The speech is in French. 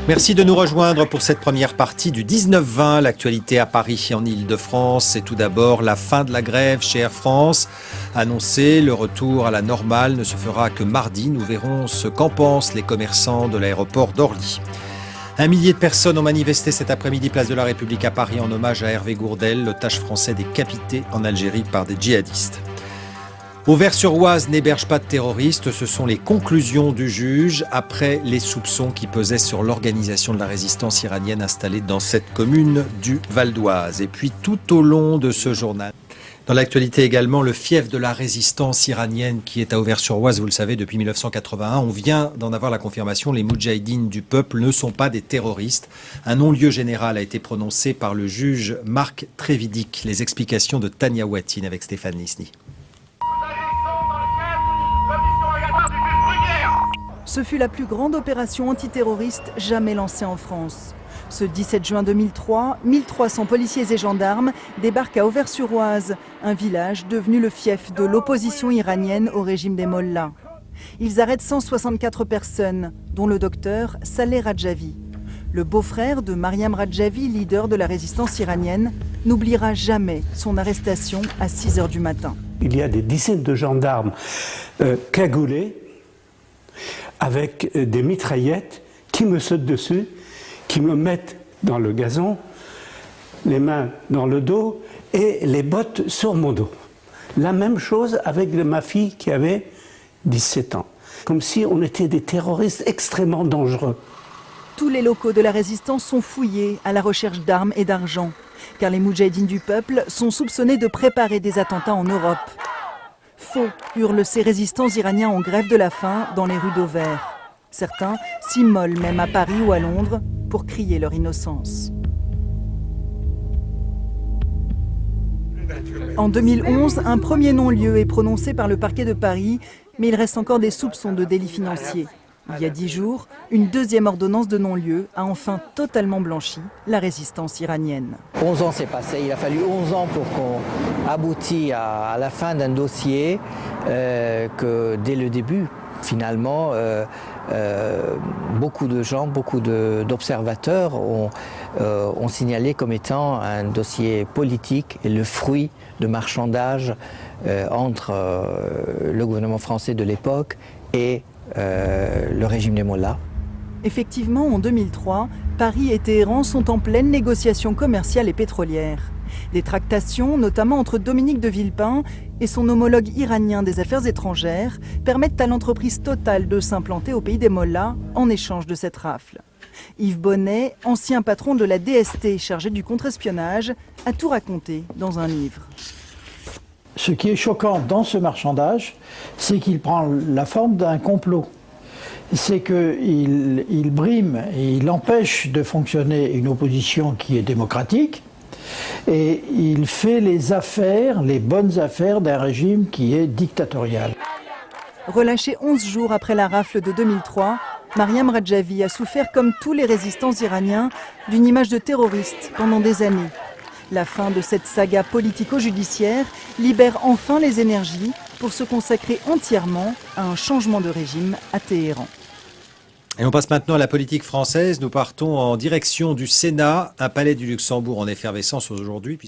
Merci de nous rejoindre pour cette première partie du 19-20. L'actualité à Paris et en Ile-de-France, c'est tout d'abord la fin de la grève chez Air France. Annoncé, le retour à la normale ne se fera que mardi. Nous verrons ce qu'en pensent les commerçants de l'aéroport d'Orly. 1 millier de personnes ont manifesté cet après-midi place de la République à Paris en hommage à Hervé Gourdel, l'otage français décapité en Algérie par des djihadistes. Auvers-sur-Oise n'héberge pas de terroristes, ce sont les conclusions du juge après les soupçons qui pesaient sur l'organisation de la résistance iranienne installée dans cette commune du Val d'Oise. Et puis tout au long de ce journal, dans l'actualité également, le fief de la résistance iranienne qui est à Auvers-sur-Oise, vous le savez, depuis 1981. On vient d'en avoir la confirmation, les moudjahidines du peuple ne sont pas des terroristes. Un non-lieu général a été prononcé par le juge Marc Trévidic. Les explications de Tania Ouatine avec Stéphane Lisny. Ce fut la plus grande opération antiterroriste jamais lancée en France. Ce 17 juin 2003, 1300 policiers et gendarmes débarquent à Auvers-sur-Oise, un village devenu le fief de l'opposition iranienne au régime des Mollahs. Ils arrêtent 164 personnes, dont le docteur Saleh Radjavi. Le beau-frère de Mariam Radjavi, leader de la résistance iranienne, n'oubliera jamais son arrestation à 6 h du matin. Il y a des dizaines de gendarmes cagoulés, avec des mitraillettes qui me sautent dessus, qui me mettent dans le gazon, les mains dans le dos et les bottes sur mon dos. La même chose avec ma fille qui avait 17 ans. Comme si on était des terroristes extrêmement dangereux. Tous les locaux de la résistance sont fouillés à la recherche d'armes et d'argent, car les moudjahidines du peuple sont soupçonnés de préparer des attentats en Europe. Faux, hurlent ces résistants iraniens en grève de la faim dans les rues d'Auvers. Certains s'immolent même à Paris ou à Londres pour crier leur innocence. En 2011, un premier non-lieu est prononcé par le parquet de Paris, mais il reste encore des soupçons de délits financiers. Il y a 10 jours, une deuxième ordonnance de non-lieu a enfin totalement blanchi la résistance iranienne. 11 ans s'est passé, il a fallu 11 ans pour qu'on aboutisse à la fin d'un dossier que dès le début, finalement, beaucoup de gens, beaucoup d'observateurs ont signalé comme étant un dossier politique et le fruit de marchandage entre le gouvernement français de l'époque et le régime des Mollahs. Effectivement, en 2003, Paris et Téhéran sont en pleine négociation commerciale et pétrolière. Des tractations, notamment entre Dominique de Villepin et son homologue iranien des affaires étrangères, permettent à l'entreprise Total de s'implanter au pays des Mollahs en échange de cette rafle. Yves Bonnet, ancien patron de la DST chargé du contre-espionnage, a tout raconté dans un livre. Ce qui est choquant dans ce marchandage, c'est qu'il prend la forme d'un complot. C'est qu'il brime et il empêche de fonctionner une opposition qui est démocratique et il fait les affaires, les bonnes affaires d'un régime qui est dictatorial. Relâchée 11 jours après la rafle de 2003, Mariam Radjavi a souffert comme tous les résistants iraniens d'une image de terroriste pendant des années. La fin de cette saga politico-judiciaire libère enfin les énergies pour se consacrer entièrement à un changement de régime à Téhéran. Et on passe maintenant à la politique française. Nous partons en direction du Sénat, un palais du Luxembourg en effervescence aujourd'hui.